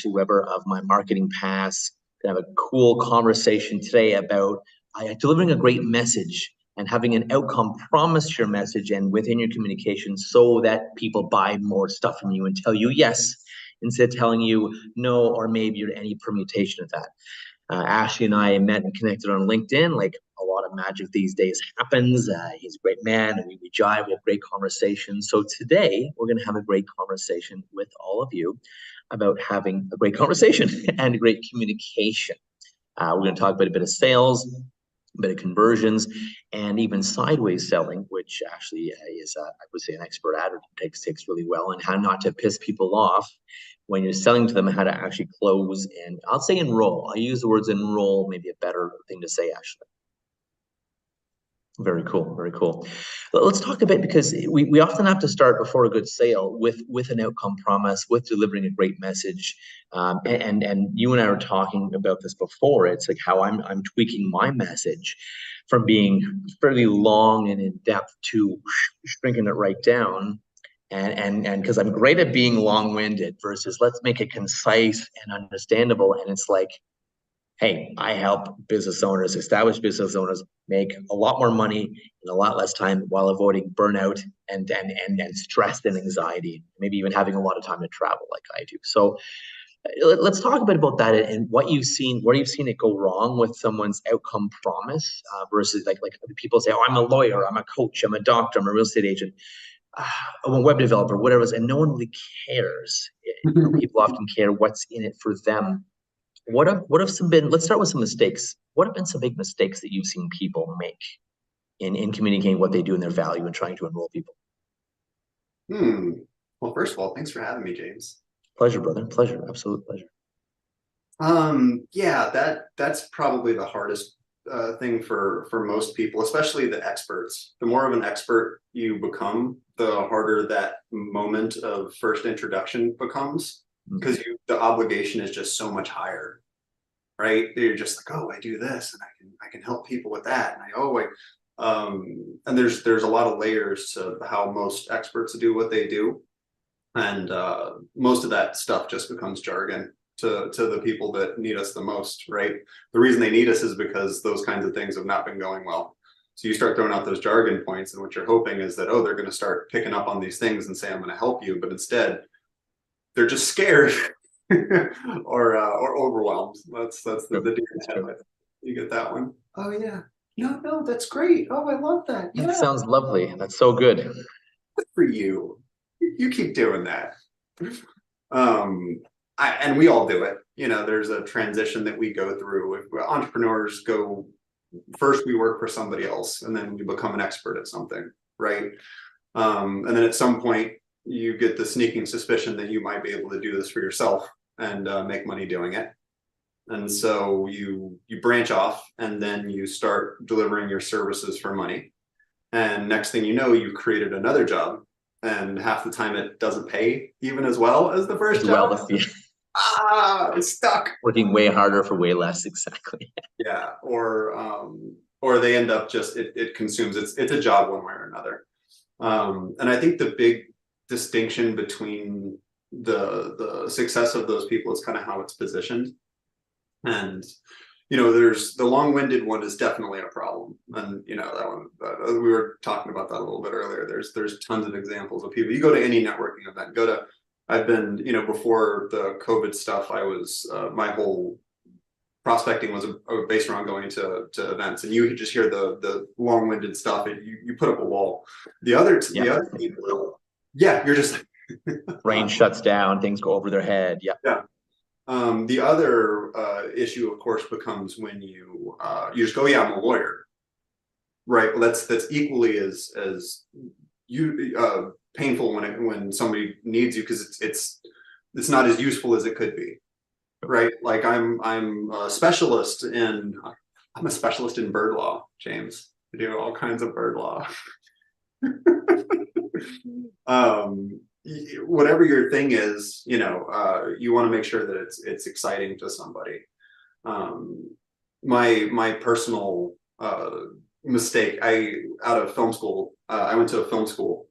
Weber of My Marketing Pass. Gonna have a cool conversation today about delivering a great message and having an outcome promise your message and within your communication so that people buy more stuff from you and tell you yes instead of telling you no or maybe or any permutation of that. Ashley and I met and connected on LinkedIn. Like a lot of magic these days happens. He's a great man, and we jive. We have great conversations. So today we're going to have a great conversation with all of you about having a great conversation and great communication. We're going to talk about a bit of sales, a bit of conversions, and even sideways selling, which actually is, I would say, an expert at it, takes really well, and how not to piss people off when you're selling to them, how to actually close. And I'll say enroll. I use the words enroll, maybe a better thing to say, actually. Very cool. Very cool. Let's talk a bit, because we often have to start before a good sale with an outcome promise, with delivering a great message. And you and I were talking about this before. It's like how I'm tweaking my message from being fairly long and in depth to shrinking it right down. And because I'm great at being long-winded versus let's make it concise and understandable. And it's like, hey, I help business owners, established business owners, make a lot more money in a lot less time while avoiding burnout and stress and anxiety, maybe even having a lot of time to travel like I do. So let's talk a bit about that and what you've seen, where you've seen it go wrong with someone's outcome promise versus like people say, oh, I'm a lawyer, I'm a coach, I'm a doctor, I'm a real estate agent. I'm a web developer, whatever it is, and no one really cares. People often care what's in it for them. What have some been? Let's start with some mistakes. What have been some big mistakes that you've seen people make in communicating what they do and their value and trying to enroll people? Well, first of all, thanks for having me, James. Pleasure, brother. Pleasure. Absolute pleasure. Yeah, that's probably the hardest thing for most people, especially the experts. The more of an expert you become, the harder that moment of first introduction becomes, because the obligation is just so much higher, right? You're just like, oh, I do this, and I can help people with that, and there's a lot of layers to how most experts do what they do, and most of that stuff just becomes jargon to the people that need us the most, right? The reason they need us is because those kinds of things have not been going well. So you start throwing out those jargon points, and what you're hoping is that, oh, they're going to start picking up on these things and say, I'm going to help you. But instead, they're just scared or overwhelmed. That's the deer in the headlight. You get that one? Oh, yeah. No, that's great. Oh, I love that. Yeah. That sounds lovely. That's so good. Good for you. You keep doing that. And we all do it. There's a transition that we go through. If entrepreneurs go, first we work for somebody else, and then we become an expert at something, right? And then at some point, you get the sneaking suspicion that you might be able to do this for yourself and make money doing it. And so you branch off, and then you start delivering your services for money. And next thing you know, you've created another job, and half the time it doesn't pay even as well as the first job. It's stuck. Working way harder for way less, exactly. Yeah, or they end up just it consumes. It's a job one way or another. And I think the big distinction between the success of those people is kind of how it's positioned. And there's the long-winded one is definitely a problem, and that one we were talking about that a little bit earlier. There's tons of examples of people. You go to any networking event, I've been, before the COVID stuff, I was my whole prospecting was based around going to events, and you could just hear the long-winded stuff, and you put up a wall. The other people, yeah, you're just brain shuts down, things go over their head. Yeah. The other issue, of course, becomes when you just go, yeah, I'm a lawyer, right? Well, that's equally as painful when somebody needs you, because it's not as useful as it could be, right? Like I'm a specialist in bird law, James. I do all kinds of bird law. Whatever your thing is, you want to make sure that it's exciting to somebody. My personal mistake, out of film school, I went to a film school,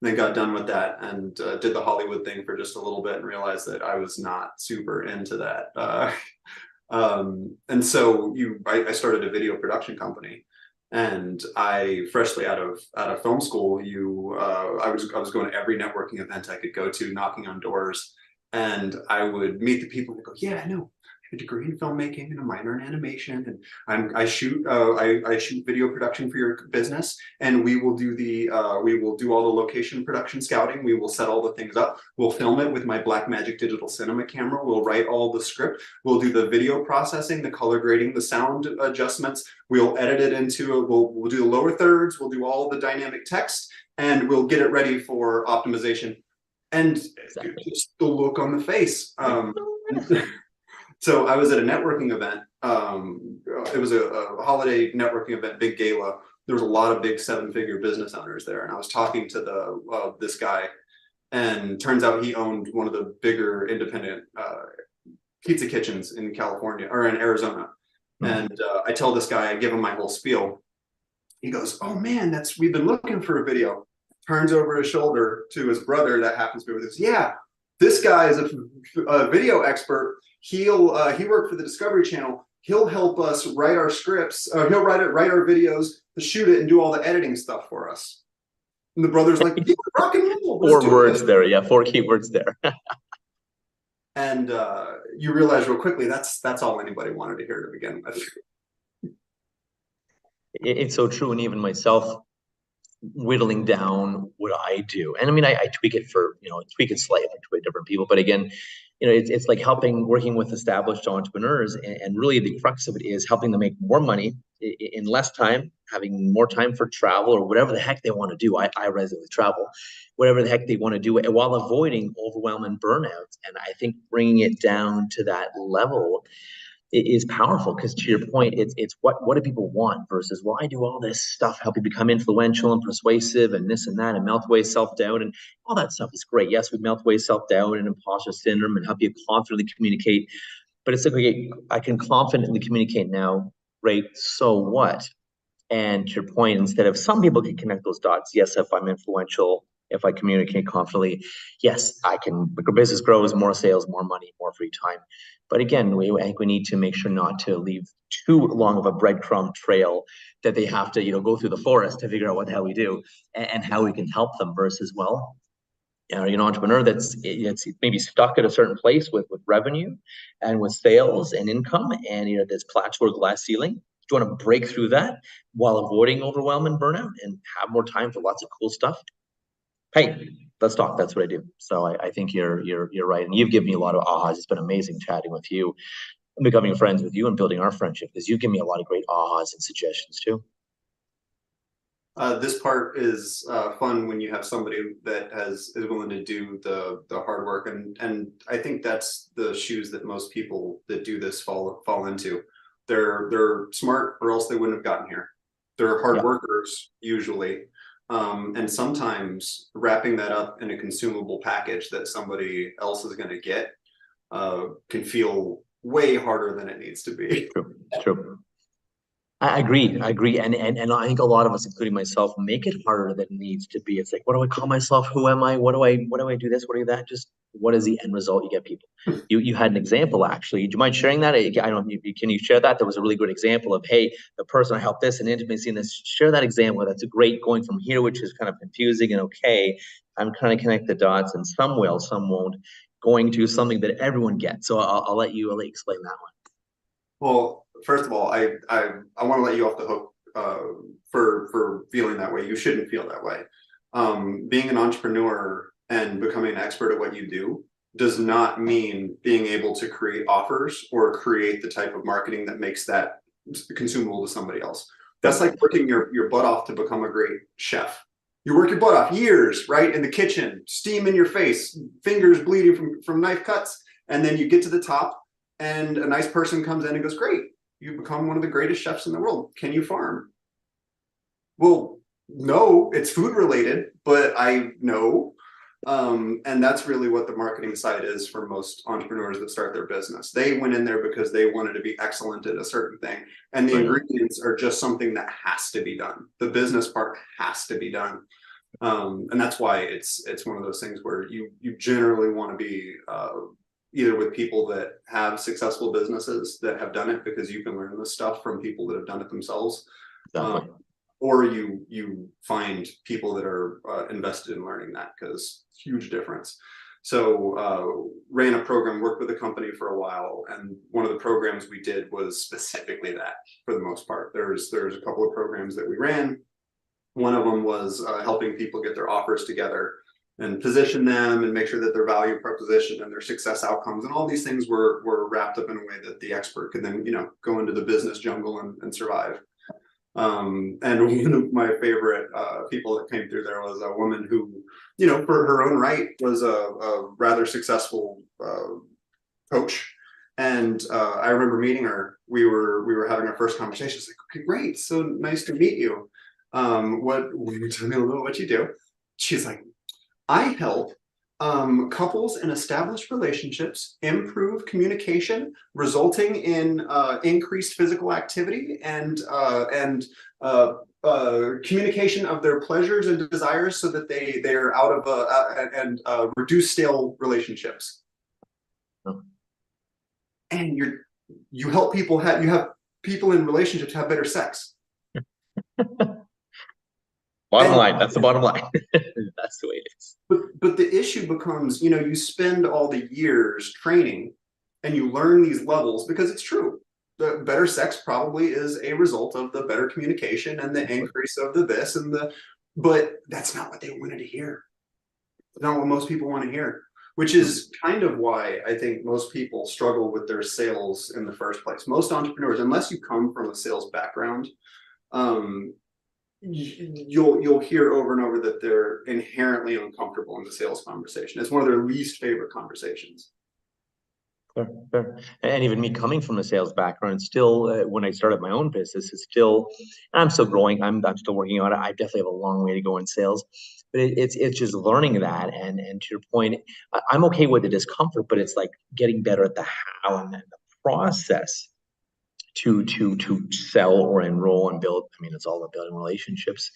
then got done with that and did the Hollywood thing for just a little bit and realized that I was not super into that. And so I started a video production company, and I freshly out of film school, I was going to every networking event I could go to, knocking on doors, and I would meet the people and go, yeah, I know. I have a degree in filmmaking and a minor in animation, and I shoot video production for your business, and we will do all the location production scouting. We will set all the things up. We'll film it with my Blackmagic digital cinema camera. We'll write all the script. We'll do the video processing, the color grading, the sound adjustments. We'll edit it into we'll do the lower thirds. We'll do all the dynamic text, and we'll get it ready for optimization. And Exactly. just the look on the face. So I was at a networking event. It was a holiday networking event, big gala. There was a lot of big seven-figure business owners there, and I was talking to this guy, and turns out he owned one of the bigger independent pizza kitchens in California or in Arizona. Mhm. And I tell this guy, I give him my whole spiel. He goes, "Oh man, we've been looking for a video." Turns over his shoulder to his brother that happens to be with us. Yeah, this guy is a video expert. He worked for the Discovery Channel. He'll help us write our scripts. He'll write our videos, to shoot it, and do all the editing stuff for us. And the brother's like, "Yeah, rock and roll, let's Four do words this." there. Yeah, four keywords there. And you realize real quickly that's all anybody wanted to hear to begin with. It's so true. And even myself, whittling down what I do. And I mean, I tweak it for, tweak it slightly to different people. But again, it's like working with established entrepreneurs. And really the crux of it is helping them make more money in less time, having more time for travel or whatever the heck they want to do. I resonate with travel, whatever the heck they want to do, and while avoiding overwhelm and burnout. And I think bringing it down to that level is powerful because to your point, it's what do people want versus, well, I do all this stuff, help you become influential and persuasive and this and that and melt away self-doubt and all that stuff is great. Yes, we melt away self-doubt and imposter syndrome and help you confidently communicate. But it's like, okay, I can confidently communicate now, great, so what? And to your point, instead of some people can connect those dots, yes, if I'm influential, if I communicate confidently, yes, I can. The business grows, more sales, more money, more free time. But again, I think we need to make sure not to leave too long of a breadcrumb trail that they have to, go through the forest to figure out what the hell we do and how we can help them. Versus, well, an entrepreneur that's it's maybe stuck at a certain place with revenue and with sales and income, and this plateau or glass ceiling. Do you want to break through that while avoiding overwhelm and burnout and have more time for lots of cool stuff? Hey, let's talk. That's what I do. So I think you're right, and you've given me a lot of ahas. It's been amazing chatting with you, and becoming friends with you, and building our friendship because you give me a lot of great ahas and suggestions too. This part is fun when you have somebody that is willing to do the hard work, and I think that's the shoes that most people that do this fall into. They're smart, or else they wouldn't have gotten here. They're hard Yeah. workers usually, and sometimes wrapping that up in a consumable package that somebody else is going to get can feel way harder than it needs to be. True. It's true. I agree, and I think a lot of us, including myself, make it harder than it needs to be. It's like, what do I call myself? Who am I? What do I do this? What do I do that? Just what is the end result? You get people. You had an example actually. Do you mind sharing that? I don't. Can you share that? There was a really good example of, hey, the person I helped this and intimacy and this. Share that example. That's a great going from here, which is kind of confusing and okay. I'm trying to connect the dots, and some will, some won't. Going to something that everyone gets. So I'll let you explain that one. Well, first of all, I want to let you off the hook for feeling that way. You shouldn't feel that way. Being an entrepreneur and becoming an expert at what you do does not mean being able to create offers or create the type of marketing that makes that consumable to somebody else. That's like working your butt off to become a great chef. You work your butt off years, right, in the kitchen, steam in your face, fingers bleeding from knife cuts, and then you get to the top and a nice person comes in and goes, great, you become one of the greatest chefs in the world. Can you farm? Well, no, it's food related, but I know. And that's really what the marketing side is for most entrepreneurs that start their business. They went in there because they wanted to be excellent at a certain thing. And the Right. ingredients are just something that has to be done. The business part has to be done. And that's why it's one of those things where you generally want to be either with people that have successful businesses that have done it, because you can learn this stuff from people that have done it themselves. Exactly. Or you find people that are invested in learning that, because huge difference. So ran a program, worked with a company for a while, and one of the programs we did was specifically that for the most part. There's a couple of programs that we ran. One of them was helping people get their offers together and position them and make sure that their value proposition and their success outcomes and all these things were wrapped up in a way that the expert could then, go into the business jungle and survive. And one of my favorite people that came through there was a woman who, for her own right, was a rather successful coach. And I remember meeting her. We were having our first conversation. It's like, okay, great, so nice to meet you. What tell me a little bit what you do? She's like, I help couples in established relationships improve communication, resulting in increased physical activity and communication of their pleasures and desires, so that they're out of and reduce stale relationships. Oh. And you help people have people in relationships have better sex. Bottom line, that's the bottom line. That's the way it is. But the issue becomes, you spend all the years training and you learn these levels, because it's true. The better sex probably is a result of the better communication and the increase of the this and the, but that's not what they wanted to hear. Not what most people want to hear, which is kind of why I think most people struggle with their sales in the first place. Most entrepreneurs, unless you come from a sales background, you'll hear over and over that they're inherently uncomfortable in the sales conversation. It's one of their least favorite conversations. Fair, fair. And even me coming from a sales background, still, when I started my own business, it's still, I'm still growing. I'm still working on it. I definitely have a long way to go in sales, but it's just learning that. And to your point, I'm okay with the discomfort, but it's like getting better at the how and the process to sell or enroll and build. I mean, it's all about building relationships.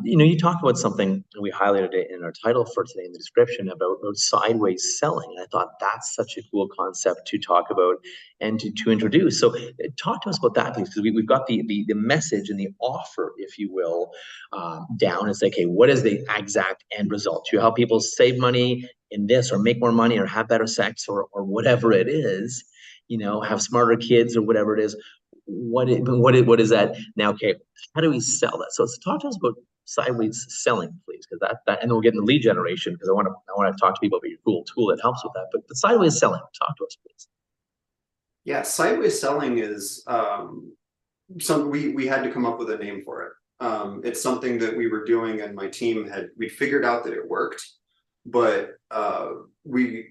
You talked about something, we highlighted it in our title for today in the description about sideways selling. And I thought that's such a cool concept to talk about and to introduce. So talk to us about that, please, because we've got the message and the offer, if you will, down. It's like, hey, what is the exact end result? You help people save money in this, or make more money, or have better sex, or whatever it is, have smarter kids, or whatever it is. What is that now? Okay, how do we sell that? So let's talk to us about sideways selling, please, because that and then we'll get into lead generation, because I want to talk to people about your cool tool that helps with that. But sideways selling, talk to us, please. Yeah, sideways selling is something we had to come up with a name for it. It's something that we were doing, and my team we figured out that it worked, but we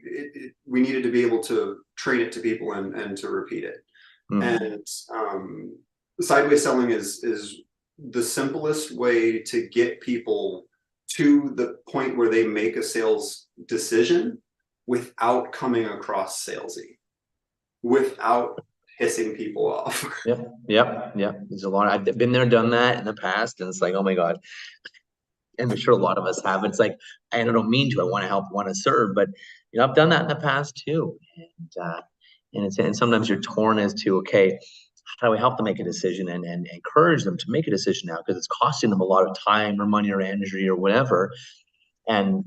needed to be able to train it to people and to repeat it. And sideways selling is the simplest way to get people to the point where they make a sales decision without coming across salesy, without pissing people off. Yep. There's a lot. I've been there, done that in the past, and it's like, oh my God. And I'm sure a lot of us have. It's like, I don't mean to. I want to help, want to serve, but I've done that in the past too. And sometimes you're torn as to, okay, how do we help them make a decision and encourage them to make a decision now, because it's costing them a lot of time or money or energy or whatever. And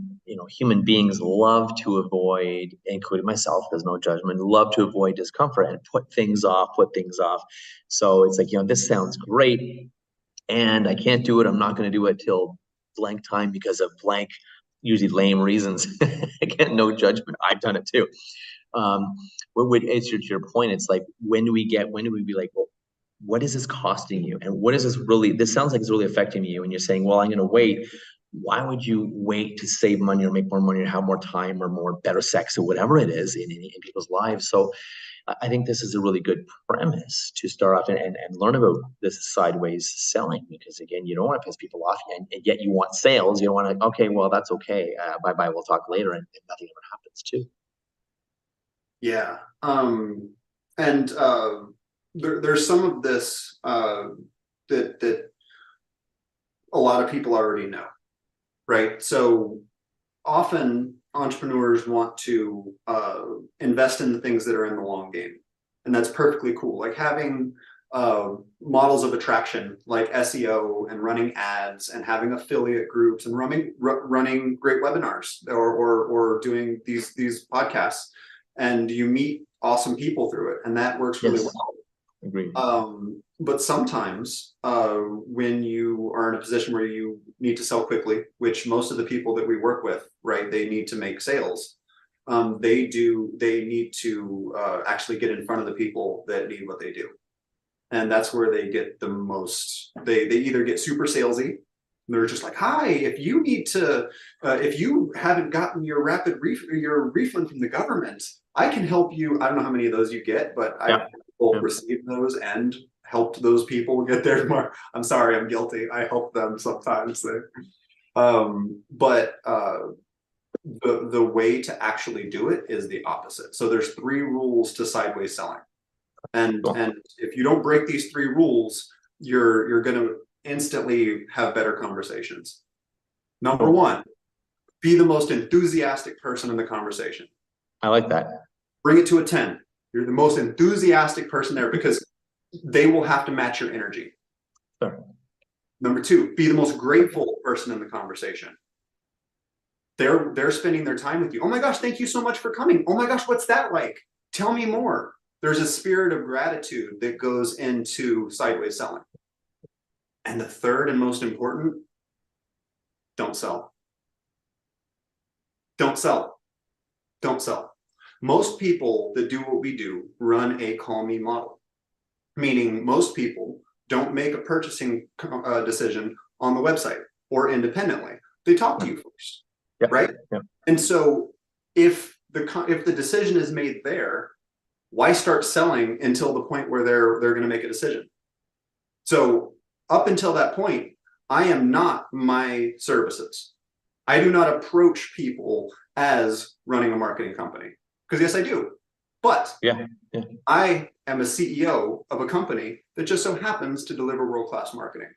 human beings love to avoid, including myself, there's no judgment, love to avoid discomfort and put things off. So it's like, this sounds great and I can't do it. I'm not going to do it till blank time because of blank, usually lame reasons. Again, no judgment. I've done it too. It's to your point. It's like, when do we be like, well, what is this costing you? And what is this sounds like it's really affecting you. And you're saying, well, I'm going to wait. Why would you wait to save money or make more money or have more time or more better sex or whatever it is in people's lives? So I think this is a really good premise to start off and learn about this sideways selling, because again, you don't want to piss people off, and yet you want sales. You don't want to, okay, well, that's okay. Bye-bye. We'll talk later. And nothing ever happens too. Yeah. And there's some of this that a lot of people already know. right? So often entrepreneurs want to invest in the things that are in the long game, and that's perfectly cool. Like having models of attraction like SEO and running ads and having affiliate groups and running great webinars or doing these podcasts, and you meet awesome people through it, and that works really Yes, well. agreed. But sometimes when you are in a position where you need to sell quickly, which most of the people that we work with, right, they need to make sales. They need to actually get in front of the people that need what they do. And that's where they get the most, they either get super salesy. They're just like, hi, if you need to, if you haven't gotten your your refund from the government, I can help you. I don't know how many of those you get, but I've both received those and helped those people get their mark. I'm sorry, I'm guilty. I help them sometimes. But the way to actually do it is the opposite. So there's 3 rules to sideways selling. And if you don't break these 3 rules, you're going to instantly have better conversations. Number 1, be the most enthusiastic person in the conversation. I like that. Bring it to a 10. You're the most enthusiastic person there because they will have to match your energy. Sure. Number 2, be the most grateful person in the conversation. They're spending their time with you. Oh my gosh, thank you so much for coming. Oh my gosh, what's that like? Tell me more. There's a spirit of gratitude that goes into sideways selling. And the third and most important, don't sell. Don't sell. Don't sell. Most people that do what we do run a call me model, meaning most people don't make a purchasing decision on the website or independently. They talk to you first, right? And so if the decision is made there, why start selling until the point where they're going to make a decision? So up until that point, I am not my services. I do not approach people as running a marketing company, because yes, I do. But I am a CEO of a company that just so happens to deliver world-class marketing.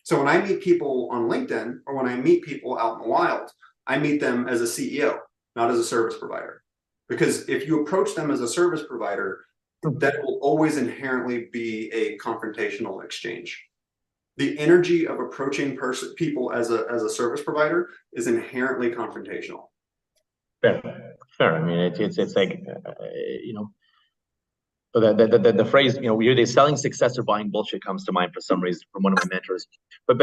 So when I meet people on LinkedIn or when I meet people out in the wild, I meet them as a CEO, not as a service provider. Because if you approach them as a service provider, that will always inherently be a confrontational exchange. The energy of approaching people as a service provider is inherently confrontational. Fair. I mean, it's like, you know, the phrase, you know, you're selling success or buying bullshit comes to mind for some reason from one of my mentors. But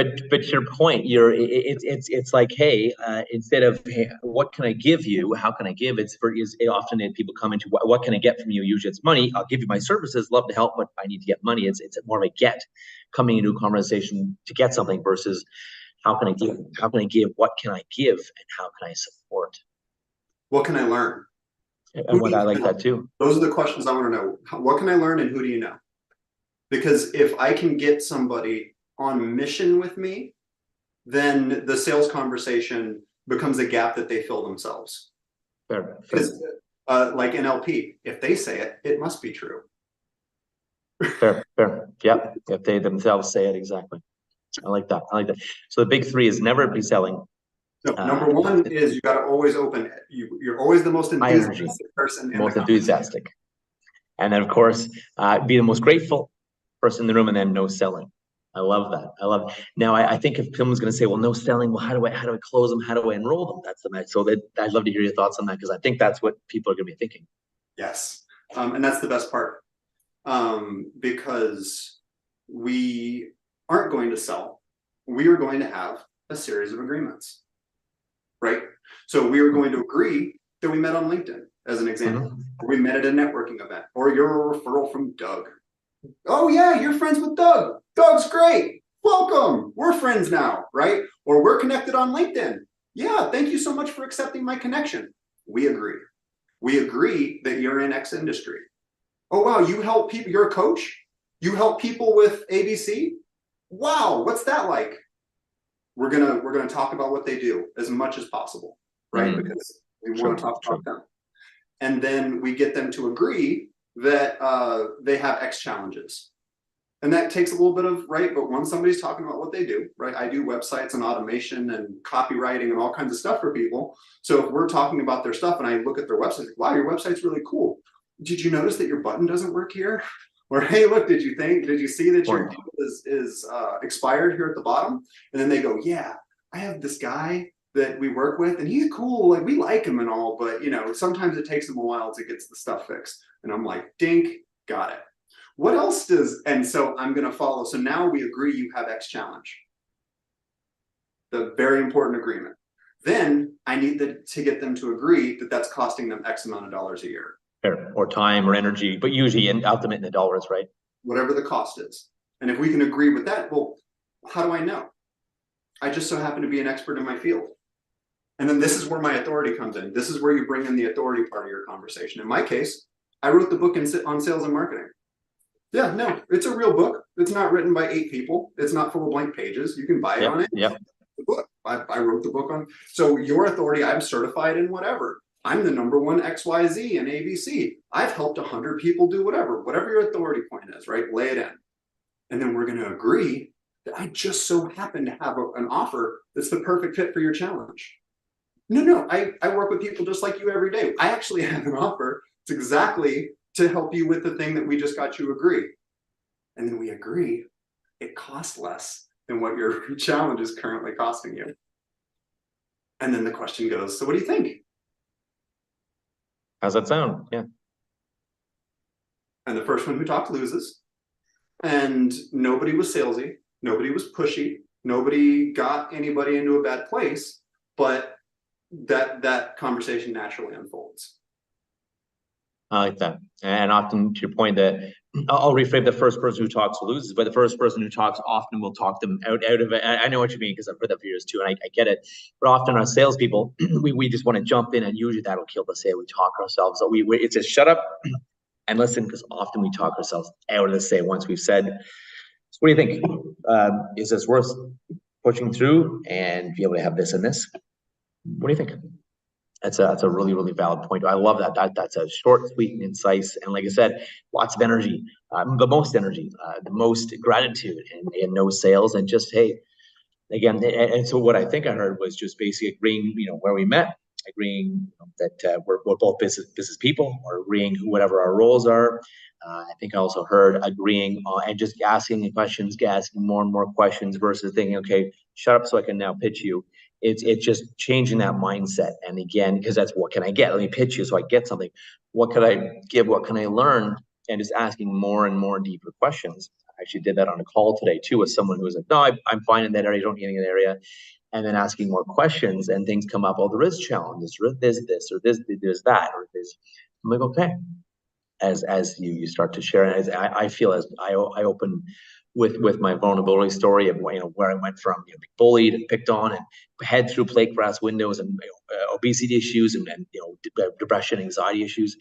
your point, it's like, hey, instead of hey, what can I give you? How can I give? It's often people come into what can I get from you? Usually it's money. I'll give you my services, love to help, but I need to get money. It's more of a get, coming into a conversation to get something versus how can I give? How can I give? What can I give? And how can I support? What can I learn? And what I like that too. Those are the questions I want to know. What can I learn and who do you know? Because if I can get somebody on mission with me, then the sales conversation becomes a gap that they fill themselves. Fair. Because like NLP, if they say it, it must be true. Fair. Yeah. If they themselves say it, exactly. I like that. So the big 3 is never be selling. No, number 1 is you got to always open it. You're always the most enthusiastic person. Most enthusiastic. And then, of course, be the most grateful person in the room, and then no selling. I love that. Now, I think if someone's going to say, well, no selling, well, how do I close them? How do I enroll them? That's the match. So I'd love to hear your thoughts on that, because I think that's what people are going to be thinking. Yes. And that's the best part. Because we aren't going to sell. We are going to have a series of agreements. Right? So we are going to agree that we met on LinkedIn, as an example. Or we met at a networking event, or you're a referral from Doug. Oh yeah, you're friends with Doug. Doug's great. Welcome. We're friends now, right? Or we're connected on LinkedIn. Yeah, thank you so much for accepting my connection. We agree. We agree that you're in X industry. Oh wow, you help people, you're a coach? You help people with ABC? Wow, what's that like? We're gonna talk about what they do as much as possible, right? Because we want to talk about them. And then we get them to agree that they have X challenges. And that takes a little bit of, right? But when somebody's talking about what they do, right? I do websites and automation and copywriting and all kinds of stuff for people. So if we're talking about their stuff and I look at their website, like, wow, your website's really cool. Did you notice that your button doesn't work here? Or, hey, look, did you see that your deal is expired here at the bottom? And then they go, yeah, I have this guy that we work with and he's cool. Like we like him and all, but sometimes it takes him a while to get the stuff fixed. And I'm like, dink, got it. What else does, and so I'm going to follow. So now we agree you have X challenge. The very important agreement. Then I need to get them to agree that that's costing them X amount of dollars a year. Or time or energy, but usually in ultimate in the dollars, right? Whatever the cost is. And if we can agree with that, well, how do I know? I just so happen to be an expert in my field. And then this is where my authority comes in. This is where you bring in the authority part of your conversation. In my case, I wrote the book on sales and marketing. Yeah, no, it's a real book. It's not written by 8 people. It's not full of blank pages. You can buy it on it. Yeah. The book. I wrote the book on. So your authority, I'm certified in whatever. I'm the #1 XYZ in ABC. I've helped 100 people do whatever your authority point is, right? Lay it in. And then we're going to agree that I just so happen to have an offer that's the perfect fit for your challenge. No, I work with people just like you every day. I actually have an offer. It's exactly to help you with the thing that we just got you agree. And then we agree it costs less than what your challenge is currently costing you. And then the question goes, so what do you think? How's that sound? Yeah. And the first one who talked loses. And nobody was salesy. Nobody was pushy. Nobody got anybody into a bad place. But that conversation naturally unfolds. I like that. And often to your point that I'll reframe, the first person who talks loses, but the first person who talks often will talk them out of it. I know what you mean because I've heard that for years too, and I get it. But often our salespeople, we just want to jump in, and usually that'll kill the sale. We talk ourselves. So it's a shut up and listen, because often we talk ourselves out of the sale once we've said. So what do you think? Is this worth pushing through and be able to have this and this? What do you think? That's a really, really valid point. I love that. That's a short, sweet, and concise. And like I said, lots of energy, the most energy, the most gratitude, and no sales. And just, hey, again, and so what I think I heard was just basically agreeing, where we met, agreeing that we're both business people, or agreeing whatever our roles are. I think I also heard agreeing and just asking questions, asking more and more questions versus thinking, okay, shut up so I can now pitch you. It's just changing that mindset. And again, because that's what can I get? Let me pitch you so I get something. What could I give? What can I learn? And just asking more and more deeper questions. I actually did that on a call today too with someone who was like, no, I'm fine in that area. I don't need any in that area. And then asking more questions and things come up. Oh, there is challenges. There's this or there's that or this. I'm like, okay. As you start to share, as I feel as I open with my vulnerability story of where I went from being bullied and picked on and head through plate glass windows and obesity issues and depression, anxiety issues,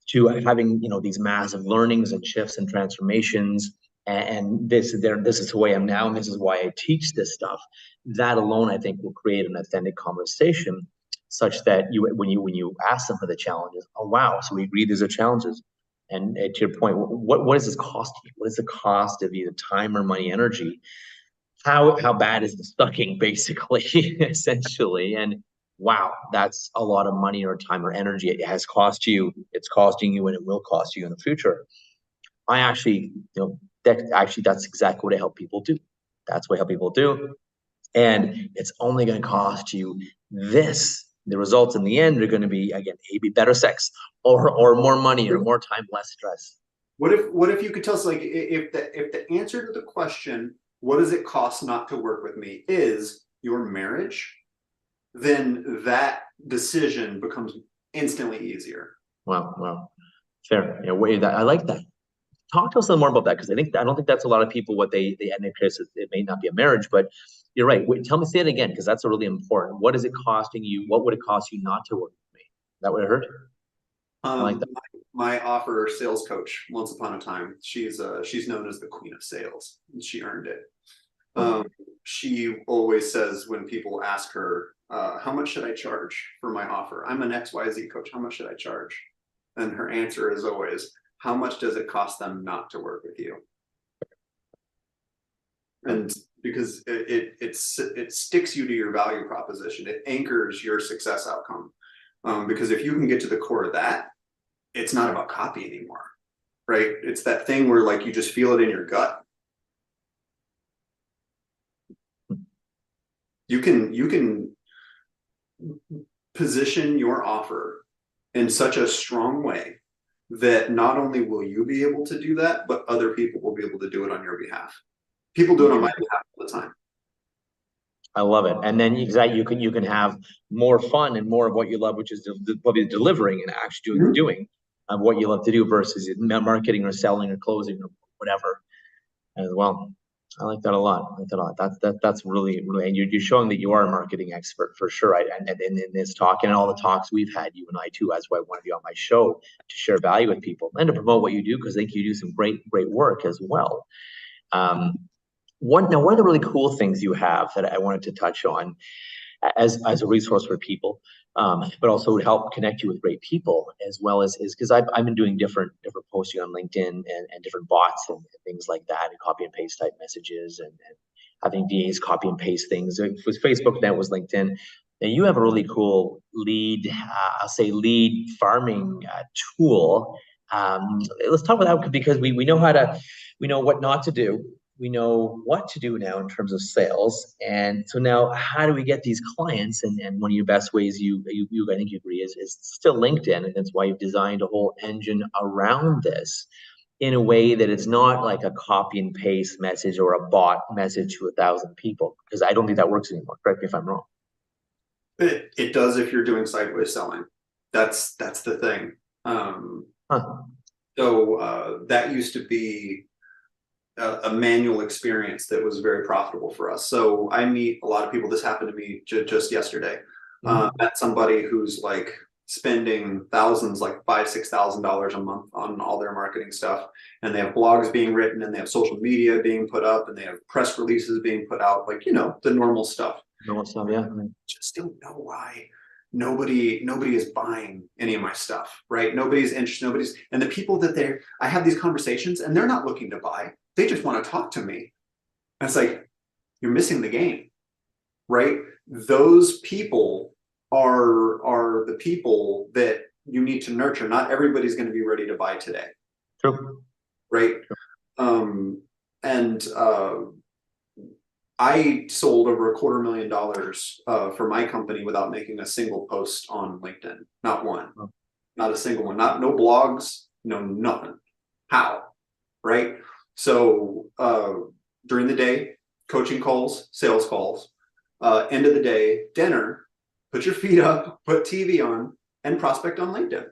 to having these massive learnings and shifts and transformations. And this is who I am now, and this is why I teach this stuff. That alone, I think, will create an authentic conversation, such that when you ask them for the challenges, oh wow, so we agree these are challenges. And to your point, what does this cost you? What is the cost of either time or money, energy? How bad is the sucking, basically, essentially? And wow, that's a lot of money or time or energy. It has cost you, it's costing you, and it will cost you in the future. I actually, that's exactly what I help people do. That's what I help people do. And it's only going to cost you this. The results in the end are going to be, again, maybe better sex or more money or more time, less stress. What if you could tell us, like, if the answer to the question, what does it cost not to work with me, is your marriage, then that decision becomes instantly easier. Wow. Fair. I like that. Talk to us a little more about that, because I don't think that's a lot of people what they end up because it may not be a marriage, but you're right. Say it again, because that's really important. What is it costing you? What would it cost you not to work with me? Is that what I heard? I like that. My offer sales coach, once upon a time, she's known as the queen of sales, and she earned it. She always says when people ask her, how much should I charge for my offer? I'm an XYZ coach. How much should I charge? And her answer is always, how much does it cost them not to work with you? And because it sticks you to your value proposition, it anchors your success outcome. Because if you can get to the core of that, it's not about copy anymore, right? It's that thing where like you just feel it in your gut. You can position your offer in such a strong way that not only will you be able to do that, but other people will be able to do it on your behalf. People do it on my behalf all the time. I love it. And then exactly you can have more fun and more of what you love, which is probably delivering and actually doing what you love to do versus marketing or selling or closing or whatever as well. I like that a lot. I like that a lot. That's really, really, and you're showing that you are a marketing expert for sure. Right? And in this talk and all the talks we've had, you and I too, that's why I want to be on my show to share value with people and to promote what you do because I think you do some great work as well. One of the really cool things you have that I wanted to touch on as a resource for people, but also to help connect you with great people as well as is because I've been doing different posting on LinkedIn and different bots and things like that and copy and paste type messages and having VAs copy and paste things. It was Facebook, then it was LinkedIn. And you have a really cool I'll say lead farming tool. Let's talk about that because we know we know what not to do. We know what to do now in terms of sales. And so now how do we get these clients? And one of your best ways you I think you agree is still LinkedIn. And that's why you've designed a whole engine around this in a way that it's not like a copy and paste message or a bot message to 1,000 people, because I don't think that works anymore. Correct me if I'm wrong. It does if you're doing sideways selling. That's the thing. Huh. So that used to be a manual experience that was very profitable for us. So I meet a lot of people. This happened to me just yesterday. Met somebody who's like spending thousands, like $5,000-6,000 a month on all their marketing stuff, and they have blogs being written, and they have social media being put up, and they have press releases being put out, like the normal stuff. Normal stuff, yeah. Just don't know why nobody is buying any of my stuff, right? Nobody's interested. And the people that I have these conversations, and they're not looking to buy. They just want to talk to me. And it's like, you're missing the game, right? Those people are the people that you need to nurture. Not everybody's going to be ready to buy today. True. Right. I sold over $250,000 for my company without making a single post on LinkedIn. Not one. Not a single one. No blogs, no nothing. How? Right? So during the day, coaching calls, sales calls. End of the day, dinner, put your feet up, put TV on, and prospect on LinkedIn.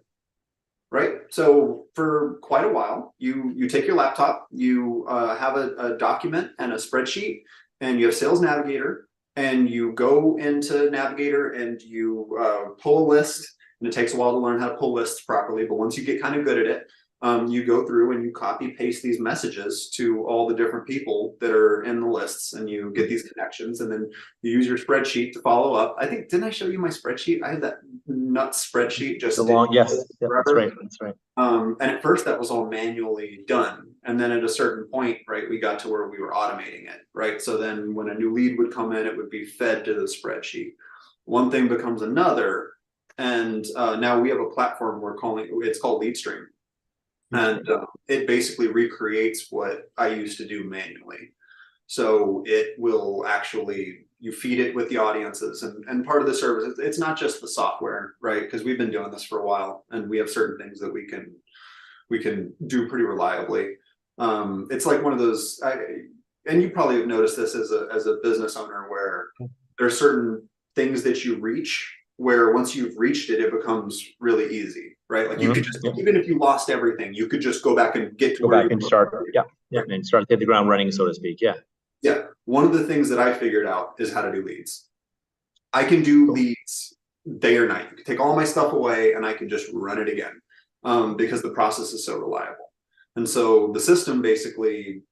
Right? So for quite a while, you take your laptop, you have a document and a spreadsheet, and you have Sales Navigator, and you go into Navigator and you pull a list. And it takes a while to learn how to pull lists properly, but once you get kind of good at it, you go through and you copy paste these messages to all the different people that are in the lists, and you get these connections, and then you use your spreadsheet to follow up. I think, didn't I show you my spreadsheet? I had that nuts spreadsheet just yes, that's right. And at first that was all manually done. And then at a certain point, right, we got to where we were automating it, right? So then when a new lead would come in, it would be fed to the spreadsheet. One thing becomes another. And now we have a platform it's called LeadStream. And it basically recreates what I used to do manually. So it will actually, you feed it with the audiences, and part of the service, it's not just the software, right? Because we've been doing this for a while, and we have certain things that we can do pretty reliably. It's like one of those, and you probably have noticed this as a business owner, where there are certain things that you reach where once you've reached it, it becomes really easy, right? Like you could just, even if you lost everything, you could just go back and get to where you and start, and start to hit the ground running, so to speak. Yeah. One of the things that I figured out is how to do leads. I can do leads day or night. You can take all my stuff away and I can just run it again because the process is so reliable. And so the system basically,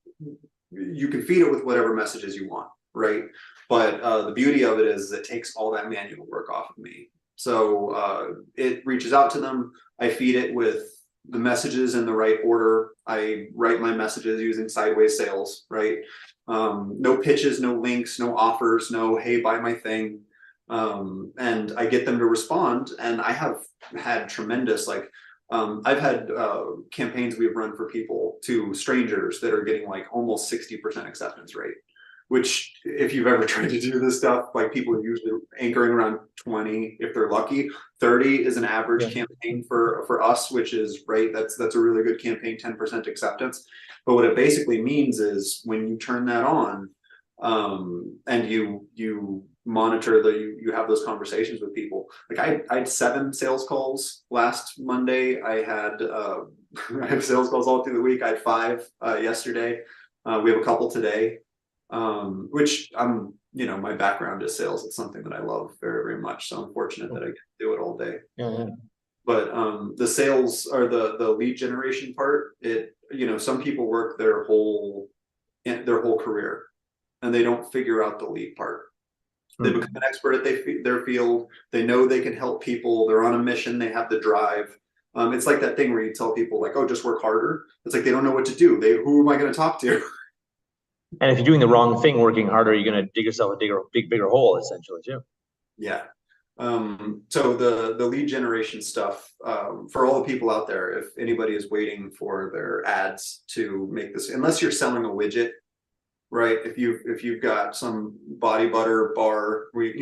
you can feed it with whatever messages you want, right? But the beauty of it is it takes all that manual work off of me. So it reaches out to them. I feed it with the messages in the right order. I write my messages using sideways sales, right? No pitches, no links, no offers, no, hey, buy my thing. And I get them to respond. And I have had tremendous, like, I've had campaigns we've run for people to strangers that are getting like almost 60% acceptance rate, which if you've ever tried to do this stuff, like people are usually anchoring around 20 if they're lucky. 30 is an average campaign for us, which is right. That's a really good campaign, 10% acceptance. But what it basically means is when you turn that on, and you monitor you have those conversations with people. Like I had 7 sales calls last Monday. I had I have sales calls all through the week. I had 5 yesterday. We have a couple today, which my background is sales. It's something that I love very, very much. So I'm fortunate that I get to do it all day. Yeah. But the sales or the lead generation part, some people work their whole career and they don't figure out the lead part. They become an expert at their field. They know they can help people. They're on a mission. They have the drive. It's like that thing where you tell people like, oh, just work harder. It's like they don't know what to do. Who am I going to talk to? And if you're doing the wrong thing, working harder, you're going to dig yourself a bigger hole, essentially, too. Yeah. So the lead generation stuff, for all the people out there, if anybody is waiting for their ads to make this, unless you're selling a widget, right? If you've got some body butter bar, we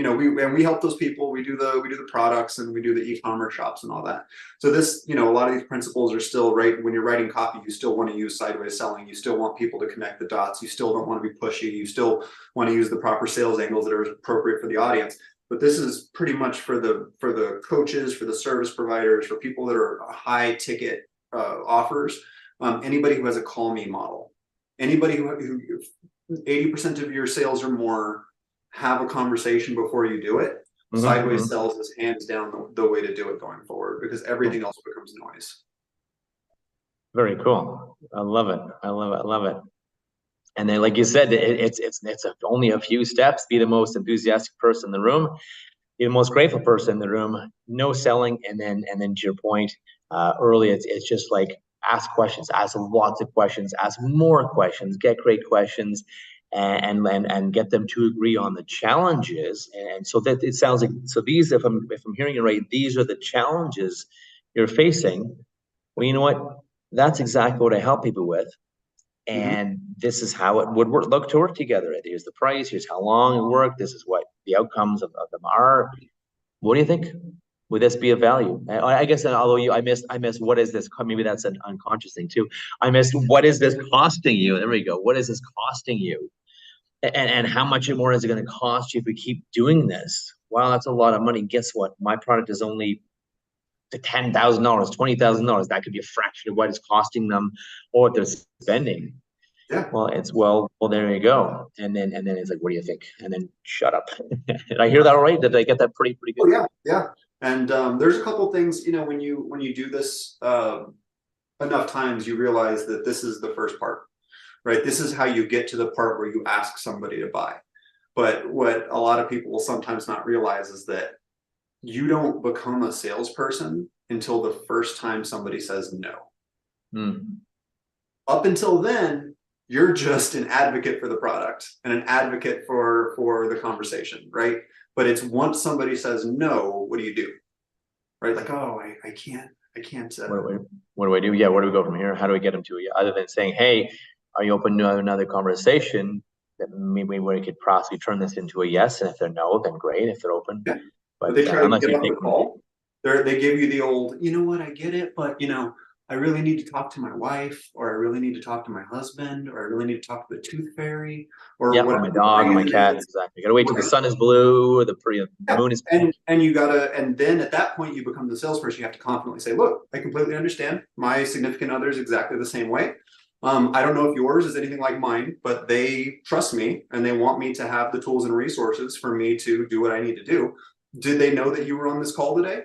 help those people. We do the products and we do the e-commerce shops and all that. So this, a lot of these principles are still right. When you're writing copy, you still want to use sideways selling. You still want people to connect the dots. You still don't want to be pushy. You still want to use the proper sales angles that are appropriate for the audience. But this is pretty much for the coaches, for the service providers, for people that are high ticket offers. Anybody who has a call me model, anybody who 80% of your sales or more have a conversation before you do it. Sideways sales is hands down the way to do it going forward, because everything else becomes noise. Very cool. I love it. I love it. And then, like you said, it's only a few steps. Be the most enthusiastic person in the room. Be the most grateful person in the room. No selling, and then to your point early, it's just like ask questions, ask lots of questions, ask more questions, get great questions, and get them to agree on the challenges. And so that it sounds like, so these, if I'm hearing it right, these are the challenges you're facing. Well, you know what? That's exactly what I help people with. And this is how it would look to work together. Here's the price. Here's how long it worked. This is what the outcomes of them are. What do you think? Would this be of value? I guess, although I missed what is this? Maybe that's an unconscious thing too. I missed what is this costing you? There we go. What is this costing you? And how much more is it going to cost you if we keep doing this? Wow, that's a lot of money. Guess what? My product is only $10,000, $20,000. That could be a fraction of what it's costing them or what they're spending. Yeah. Well, there you go. And then it's like, what do you think? And then shut up. Did I hear that all right? Did I get that pretty good? Oh, yeah. And there's a couple things, when you do this enough times, you realize that this is the first part, right? This is how you get to the part where you ask somebody to buy. But what a lot of people will sometimes not realize is that you don't become a salesperson until the first time somebody says no. Up until then, you're just an advocate for the product and an advocate for the conversation, right? But it's once somebody says no, what do you do? Right? Like, oh, I can't. What do I do? Yeah, where do we go from here? How do we get them to it? Other than saying, hey, are you open to another conversation? That maybe we could possibly turn this into a yes. And if they're no, then great. If they're open. Yeah. But they try to get off the call. They give you the old, you know what, I get it, but I really need to talk to my wife, or I really need to talk to my husband, or I really need to talk to the tooth fairy, or my dog, or my cat. Exactly. Gotta wait till the sun is blue, or the moon is pink. And then at that point you become the salesperson. You have to confidently say, look, I completely understand. My significant other is exactly the same way. I don't know if yours is anything like mine, but they trust me and they want me to have the tools and resources for me to do what I need to do. Did they know that you were on this call today?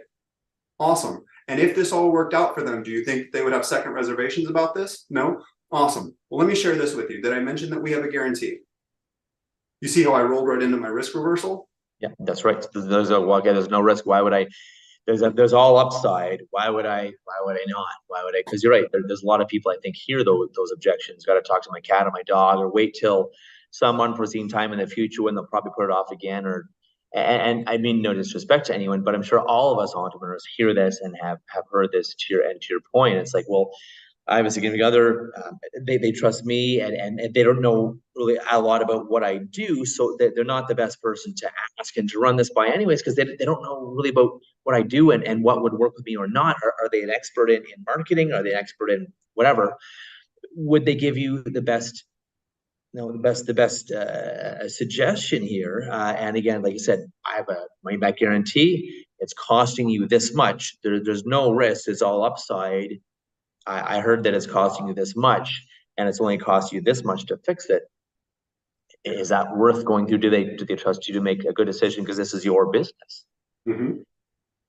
Awesome. And if this all worked out for them, do you think they would have second reservations about this? No? Awesome. Well, let me share this with you. Did I mention that we have a guarantee? You see how I rolled right into my risk reversal? Yeah, that's right. There's no risk. Why would I there's all upside. Why would I not? Why would I? Because you're right. There's a lot of people I think hear those objections. Got to talk to my cat or my dog, or wait till some unforeseen time in the future when they'll probably put it off again. Or and I mean no disrespect to anyone, but I'm sure all of us entrepreneurs hear this and have heard this to your point. It's like, well, I have a significant other. They trust me, and they don't know really a lot about what I do, so they're not the best person to ask and to run this by, anyways, because they don't know really about what I do and what would work with me or not. Are they an expert in marketing? Are they an expert in whatever? Would they give you the best? The best suggestion here. And again, like I said, I have a money back guarantee. It's costing you this much. There's no risk. It's all upside. I heard that it's costing you this much, and it's only cost you this much to fix it. Is that worth going through? Do they trust you to make a good decision because this is your business? Mm-hmm.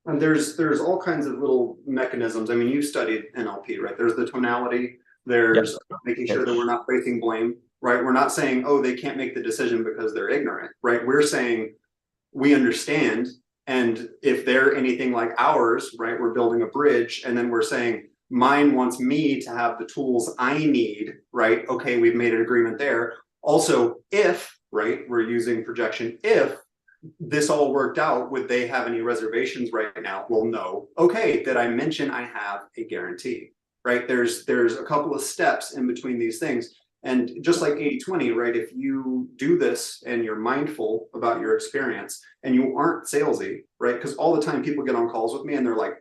And there's all kinds of little mechanisms. I mean, you studied NLP, right? There's the tonality. There's making sure that we're not placing blame, right? We're not saying, oh, they can't make the decision because they're ignorant, right? We're saying we understand, and if they're anything like ours, right, we're building a bridge, and then we're saying mine wants me to have the tools I need, right? Okay, we've made an agreement there. Also, if, right, we're using projection, if this all worked out, would they have any reservations right now? Well, no. Okay, did I mention I have a guarantee, right? There's a couple of steps in between these things. And just like 80-20, right? If you do this and you're mindful about your experience and you aren't salesy, right? Because all the time people get on calls with me and they're like,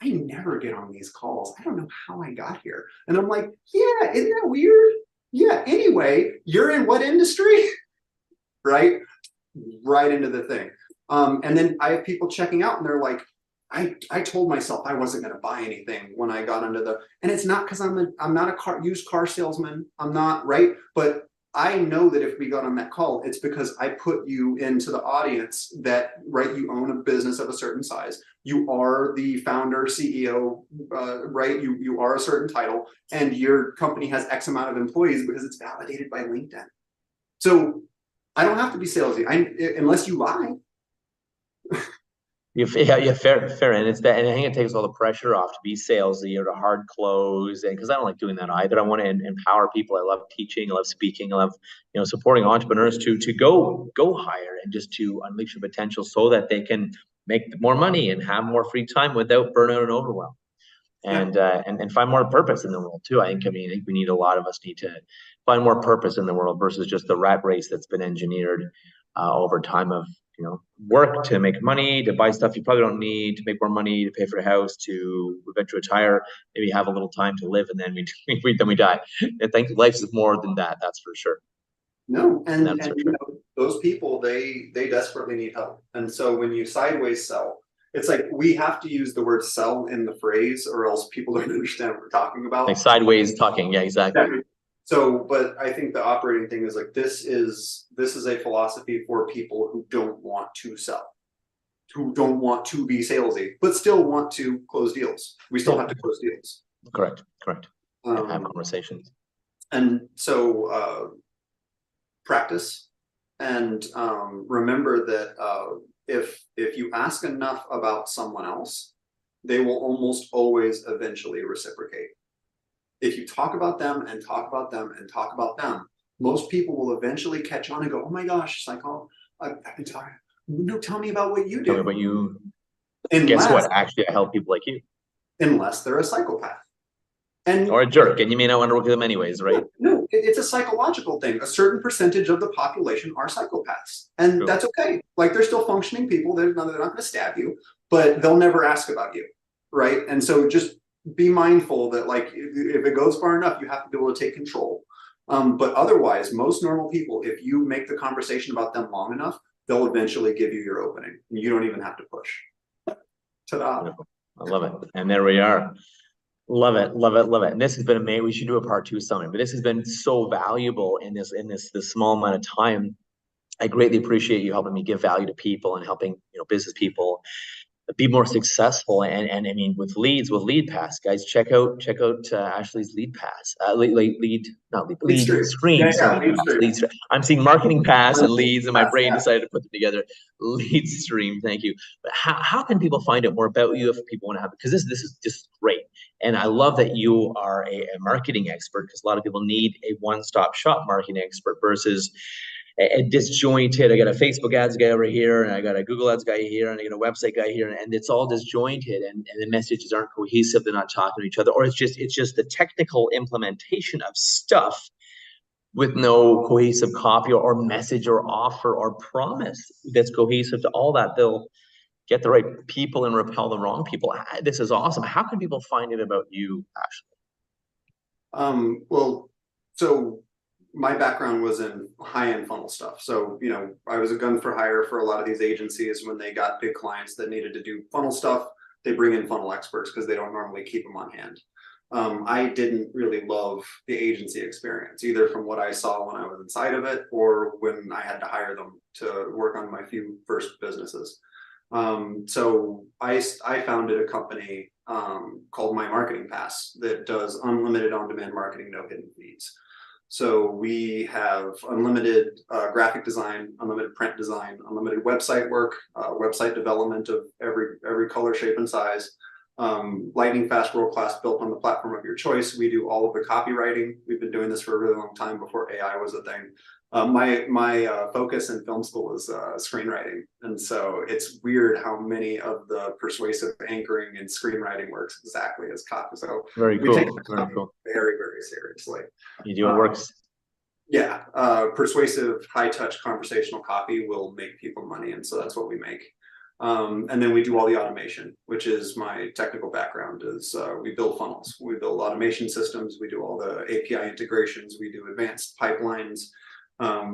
I never get on these calls. I don't know how I got here. And I'm like, yeah, isn't that weird? Yeah, anyway, you're in what industry? Right? Right into the thing. And then I have people checking out and they're like, I told myself I wasn't going to buy anything when I got into the, and it's not because I'm not a used car salesman. I'm not, right? But I know that if we got on that call, it's because I put you into the audience that, right, you own a business of a certain size. You are the founder, CEO, right? You are a certain title, and your company has X amount of employees because it's validated by LinkedIn. So I don't have to be salesy, unless you lie. Yeah, fair, and it's that, and I think it takes all the pressure off to be salesy or to hard close, and because I don't like doing that either. I want to empower people. I love teaching. I love speaking. I love supporting entrepreneurs to go higher and just to unleash your potential so that they can make more money and have more free time without burnout and overwhelm, and find more purpose in the world too. I think we need, a lot of us need to find more purpose in the world versus just the rat race that's been engineered over time of work to make money, to buy stuff you probably don't need, to make more money, to pay for a house, to eventually retire, maybe have a little time to live, and then we die. I think life is more than that. That's for sure. No, and those people, they desperately need help. And so when you sideways sell, it's like we have to use the word sell in the phrase, or else people don't understand what we're talking about. Like sideways talking, yeah, exactly. So, but I think the operating thing is like this is a philosophy for people who don't want to sell, who don't want to be salesy, but still want to close deals. We still have to close deals. Correct. Have conversations. And so practice, and remember that if you ask enough about someone else, they will almost always eventually reciprocate. If you talk about them and talk about them and talk about them, most people will eventually catch on and go, oh my gosh, psycho, I've been talking. No, tell me about what you do. Tell me about you. And guess what? Actually, I help people like you. Unless they're a psychopath. Or a jerk, and you may not want to work with them anyways, right? No, it's a psychological thing. A certain percentage of the population are psychopaths, and that's okay. Like, they're still functioning people. They're not going to stab you, but they'll never ask about you, right? And so just be mindful that, like, if it goes far enough, you have to be able to take control. But otherwise, most normal people, if you make the conversation about them long enough, they'll eventually give you your opening, and you don't even have to push. Ta-da! I love it, and there we are. Love it. And this has been amazing. We should do a part 2 summit, but this has been so valuable in this small amount of time. I greatly appreciate you helping me give value to people and helping business people be more successful. And I mean, with lead pass, guys, check out Ashley's lead pass, Lead lead stream. stream. Yeah, Sorry, yeah, lead stream. lead stream. I'm seeing marketing pass and leads, and my brain Yeah. decided to put them together. Lead stream. Thank you. But how can people find out more about you if people want to have it? Because this is just great. And I love that you are a marketing expert, because a lot of people need a one-stop shop marketing expert versus a disjointed. I got a Facebook ads guy over here, and I got a Google ads guy here, and I got a website guy here, and it's all disjointed, and the messages aren't cohesive. They're not talking to each other, or it's just the technical implementation of stuff with no cohesive copy or message or offer or promise that's cohesive to all that. They'll get the right people and repel the wrong people. This is awesome. How can people find it about you, Ashley? Well, so my background was in high-end funnel stuff. So, I was a gun for hire for a lot of these agencies. When they got big clients that needed to do funnel stuff, they bring in funnel experts because they don't normally keep them on hand. I didn't really love the agency experience, either from what I saw when I was inside of it or when I had to hire them to work on my few first businesses. So I founded a company called My Marketing Pass that does unlimited on-demand marketing, no hidden fees. So we have unlimited graphic design, unlimited print design, unlimited website work, website development of every color, shape, and size. Lightning fast, world class, built on the platform of your choice. We do all of the copywriting. We've been doing this for a really long time, before AI was a thing. My focus in film school was screenwriting, and so it's weird how many of the persuasive anchoring and screenwriting works exactly as copy. So Very we take cool. Very cool. very, very seriously. You do what works. Yeah, persuasive, high touch conversational copy will make people money, and so that's what we make. And then we do all the automation, which is my technical background. Is we build funnels, we build automation systems, we do all the API integrations, we do advanced pipelines.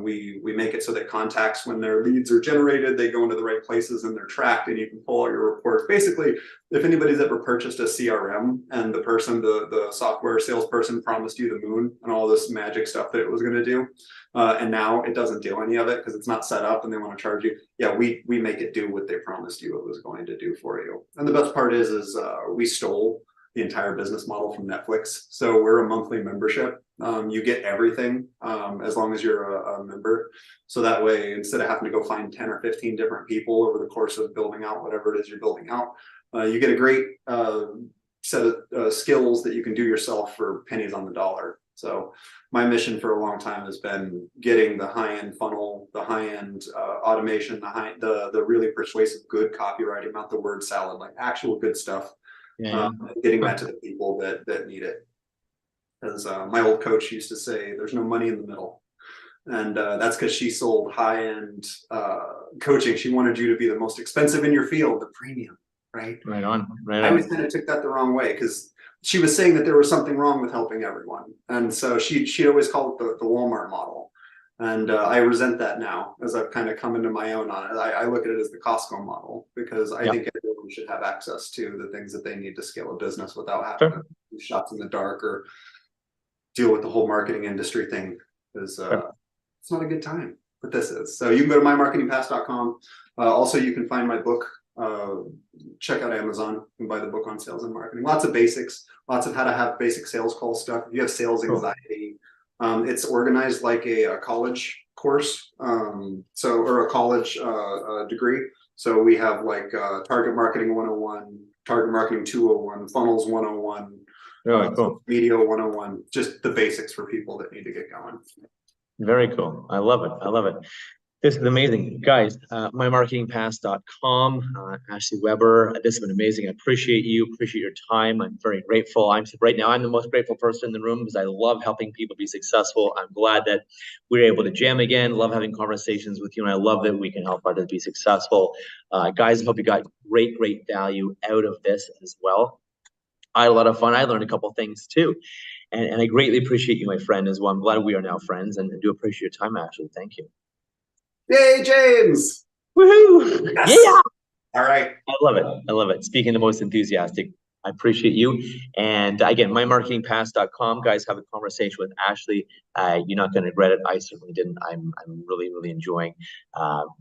We make it so that contacts, when their leads are generated, they go into the right places and they're tracked, and you can pull all your reports. Basically, if anybody's ever purchased a CRM and the software salesperson promised you the moon and all this magic stuff that it was going to do, and now it doesn't do any of it because it's not set up and they want to charge you. Yeah, we make it do what they promised you it was going to do for you. And the best part is we stole the entire business model from Netflix. So we're a monthly membership. You get everything as long as you're a member. So that way, instead of having to go find 10 or 15 different people over the course of building out whatever it is you're building out, you get a great set of skills that you can do yourself for pennies on the dollar. So my mission for a long time has been getting the high-end funnel, the high-end automation, the really persuasive good copywriting, not the word salad, like actual good stuff. Yeah. Getting that to the people that need it. As my old coach used to say, there's no money in the middle. And that's because she sold high-end coaching. She wanted you to be the most expensive in your field, the premium, right? Right on. Right I on. always kind of took that the wrong way, because she was saying that there was something wrong with helping everyone. And so she'd always call it the Walmart model. And I resent that now as I've kind of come into my own on it. I look at it as the Costco model, because I think everyone should have access to the things that they need to scale a business without having to do shots in the dark or deal with the whole marketing industry thing. Because it's not a good time, but this is. So you can go to mymarketingpass.com. Also, you can find my book. Check out Amazon and buy the book on sales and marketing. Lots of basics, lots of how to have basic sales call stuff. If you have sales anxiety, it's organized like a college course, or a college degree. So we have like target marketing 101, target marketing 201, funnels 101, cool. media 101, just the basics for people that need to get going. Very cool. I love it. I love it. This is amazing. Guys, mymarketingpass.com, Ashley Weber. This has been amazing. I appreciate you, appreciate your time. I'm very grateful. Right now, I'm the most grateful person in the room because I love helping people be successful. I'm glad that we're able to jam again. Love having conversations with you, and I love that we can help others be successful. Guys, I hope you got great value out of this as well. I had a lot of fun. I learned a couple things too. And I greatly appreciate you, my friend, as well. I'm glad we are now friends, and I do appreciate your time, Ashley. Thank you. Yay, James! Woohoo! Yes. Yeah! All right. I love it. I love it. Speaking the most enthusiastic I appreciate you. And again, mymarketingpass.com. Guys, have a conversation with Ashley. You're not going to regret it. I certainly didn't. I'm really, really enjoying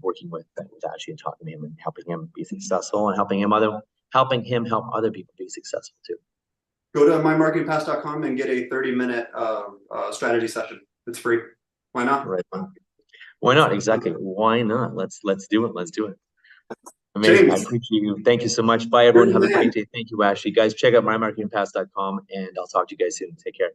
working with Ashley and talking to him and helping him be successful and helping him help other people be successful too. Go to mymarketingpass.com and get a 30-minute strategy session. It's free. Why not? Right. Why not? Exactly. Why not? Let's do it. Let's do it. Amazing. James, I appreciate you. Thank you so much. Bye, everyone. Have a great day. Thank you, Ashley. Guys, check out mymarketingpass.com and I'll talk to you guys soon. Take care.